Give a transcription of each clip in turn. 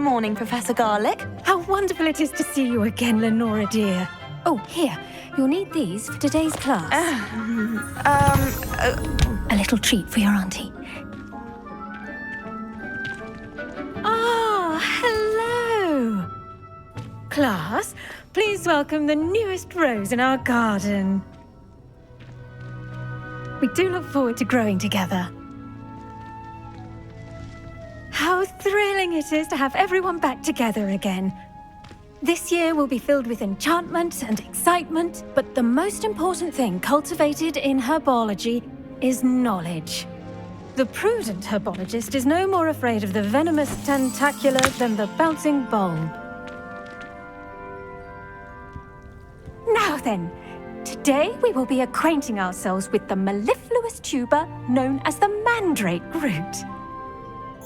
morning, Professor Garlick. How wonderful it is to see you again, Lenora dear. Oh, here. You'll need these for today's class. A little treat for your auntie. Ah, hello. Class, please welcome the newest rose in our garden. We do look forward to growing together. How thrilling it is to have everyone back together again. This year will be filled with enchantment and excitement, but the most important thing cultivated in herbology is knowledge. The prudent herbologist is no more afraid of the venomous tentacula than the bouncing bulb. Now then, today we will be acquainting ourselves with the mellifluous tuber known as the mandrake root.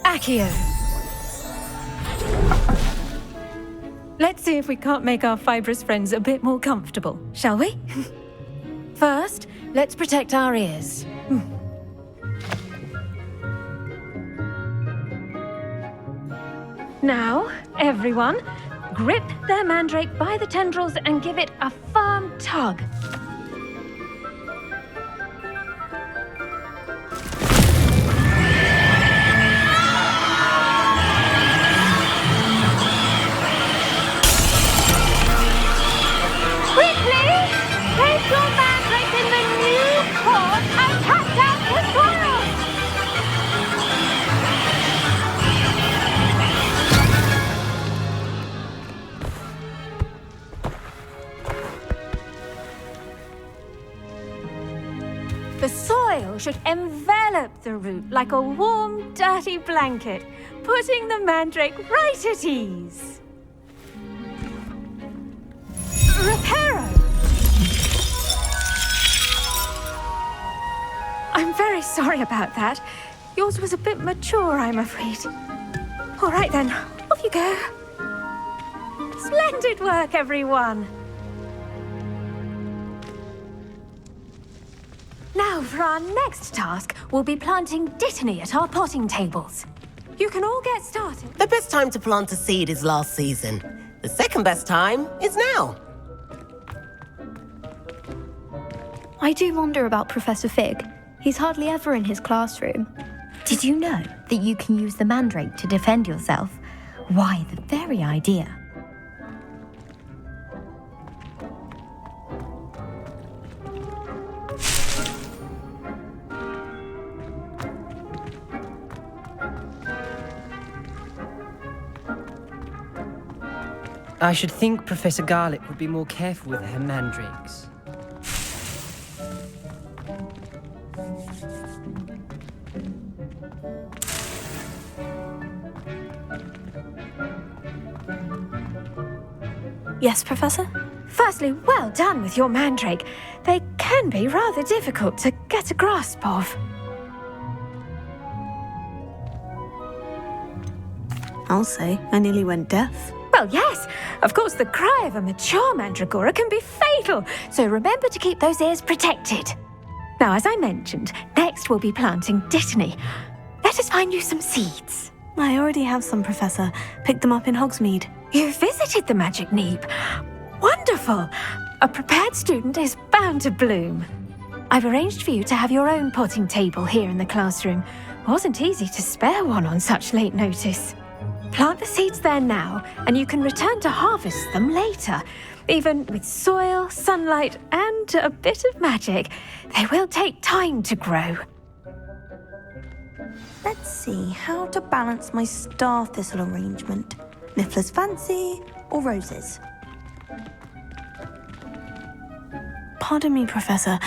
Accio. Let's see if we can't make our fibrous friends a bit more comfortable, shall we? First, let's protect our ears. Now, everyone, grip their mandrake by the tendrils and give it a firm tug. The soil should envelop the root like a warm, dirty blanket, putting the mandrake right at ease. Reparo! I'm very sorry about that. Yours was a bit mature, I'm afraid. All right then, off you go. Splendid work, everyone. Now, for our next task, we'll be planting dittany at our potting tables. You can all get started. The best time to plant a seed is last season. The second best time is now. I do wonder about Professor Fig. He's hardly ever in his classroom. Did you know that you can use the mandrake to defend yourself? Why, the very idea. I should think Professor Garlick would be more careful with her mandrakes. Yes, Professor? Firstly, well done with your mandrake. They can be rather difficult to get a grasp of. I'll say, I nearly went deaf. Well, yes. Of course, the cry of a mature mandragora can be fatal, so remember to keep those ears protected. Now, as I mentioned, next we'll be planting dittany. Let us find you some seeds. I already have some, Professor. Picked them up in Hogsmeade. You visited the Magic Neep. Wonderful. A prepared student is bound to bloom. I've arranged for you to have your own potting table here in the classroom. Wasn't easy to spare one on such late notice. Plant the seeds there now, and you can return to harvest them later. Even with soil, sunlight, and a bit of magic, they will take time to grow. Let's see how to balance my star thistle arrangement. Niffler's Fancy or roses? Pardon me, Professor.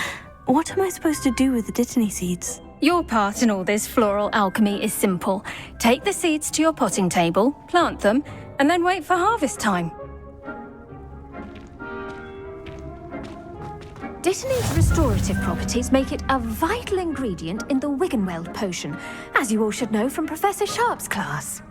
What am I supposed to do with the dittany seeds? Your part in all this floral alchemy is simple. Take the seeds to your potting table, plant them, and then wait for harvest time. Dittany's restorative properties make it a vital ingredient in the Wiggenweld potion, as you all should know from Professor Sharp's class.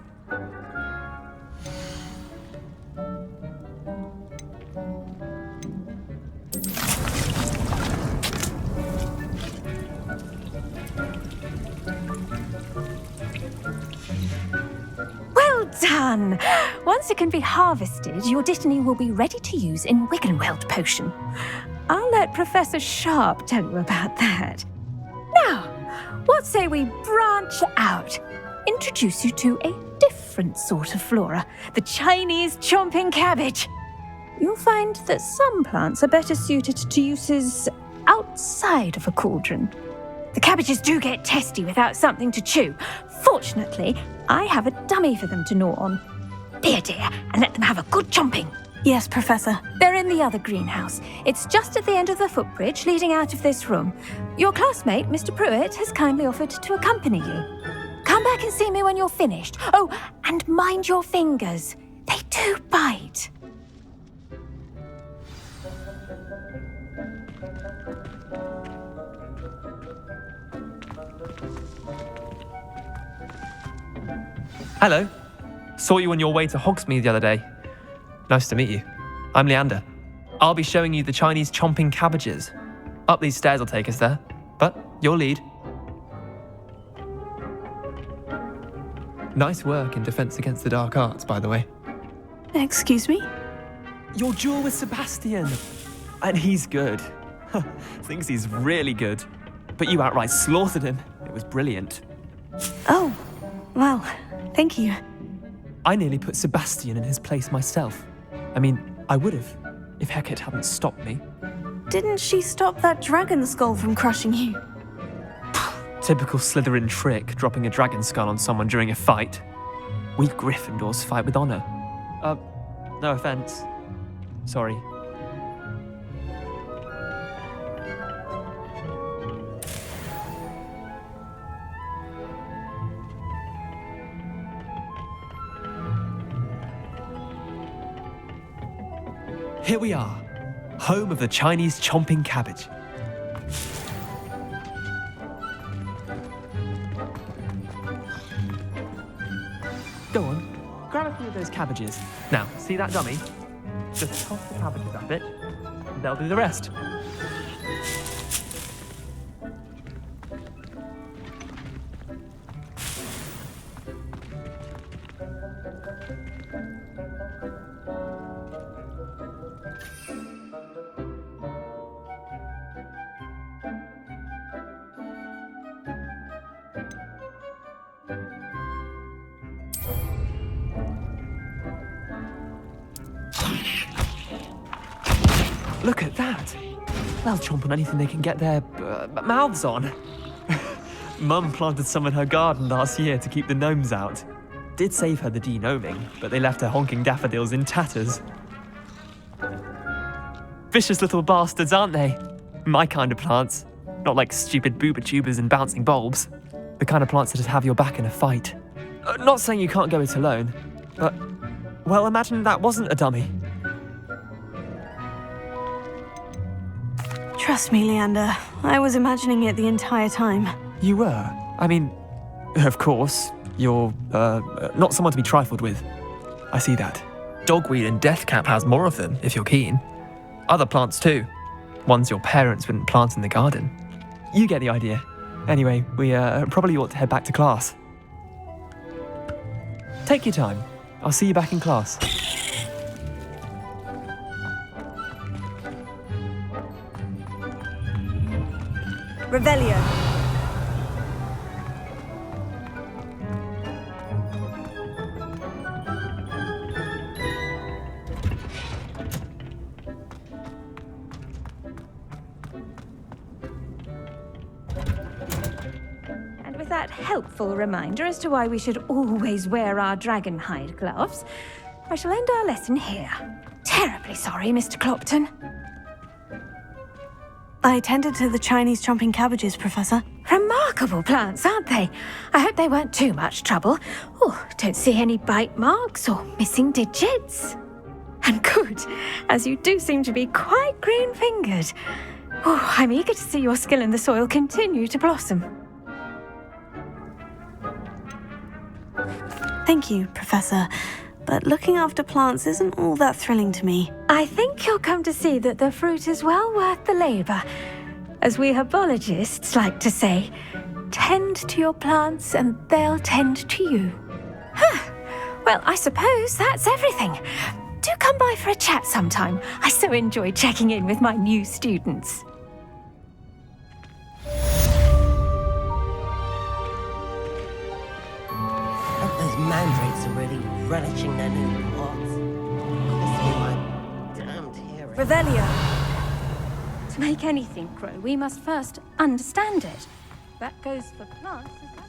Well done! fun. Once it can be harvested, your Dittany will be ready to use in Wiggenweld potion. I'll let Professor Sharp tell you about that. Now, what say we branch out? Introduce you to a different sort of flora, the Chinese chomping cabbage. You'll find that some plants are better suited to uses outside of a cauldron. The cabbages do get testy without something to chew. Fortunately, I have a dummy for them to gnaw on. Be a dear and let them have a good chomping. Yes, Professor. They're in the other greenhouse. It's just at the end of the footbridge leading out of this room. Your classmate, Mr. Pruitt, has kindly offered to accompany you. Come back and see me when you're finished. Oh, and mind your fingers. They do bite. Hello. Saw you on your way to Hogsmeade the other day. Nice to meet you. I'm Leander. I'll be showing you the Chinese chomping cabbages. Up these stairs will take us there, but you'll lead. Nice work in Defense Against the Dark Arts, by the way. Excuse me? Your duel with Sebastian. And he's good. Thinks he's really good. But you outright slaughtered him. It was brilliant. Oh, well, thank you. I nearly put Sebastian in his place myself. I mean, I would have, if Hecate hadn't stopped me. Didn't she stop that dragon skull from crushing you? Typical Slytherin trick, dropping a dragon skull on someone during a fight. We Gryffindors fight with honor. No offense. Sorry. Here we are, home of the Chinese chomping cabbage. Go on, grab a few of those cabbages. Now, see that dummy? Just toss the cabbages at it, and they'll do the rest. Look at that! They'll chomp on anything they can get their mouths on. Mum planted some in her garden last year to keep the gnomes out. Did save her the de-gnoming, but they left her honking daffodils in tatters. Vicious little bastards, aren't they? My kind of plants. Not like stupid booba tubers and bouncing bulbs. The kind of plants that just have your back in a fight. Not saying you can't go it alone, but, well, imagine that wasn't a dummy. Trust me, Leander. I was imagining it the entire time. You were? I mean, of course, you're, not someone to be trifled with. I see that. Dogweed and deathcap has more of them, if you're keen. Other plants too. Ones your parents wouldn't plant in the garden. You get the idea. Anyway, we, probably ought to head back to class. Take your time. I'll see you back in class. Revelio. And with that helpful reminder as to why we should always wear our dragon hide gloves, I shall end our lesson here. Terribly sorry, Mr. Clopton. I tended to the Chinese chomping cabbages, Professor. Remarkable plants, aren't they? I hope they weren't too much trouble. Oh, don't see any bite marks or missing digits. And good, as you do seem to be quite green-fingered. Oh, I'm eager to see your skill in the soil continue to blossom. Thank you, Professor. But looking after plants isn't all that thrilling to me. I think you'll come to see that the fruit is well worth the labour. As we herbologists like to say, tend to your plants and they'll tend to you. Well, I suppose that's everything. Do come by for a chat sometime. I so enjoy checking in with my new students. Those mandrakes are really relishing their new pots. Cost me my damned hearing. Revelio. To make anything grow, we must first understand it. That goes for plants as well.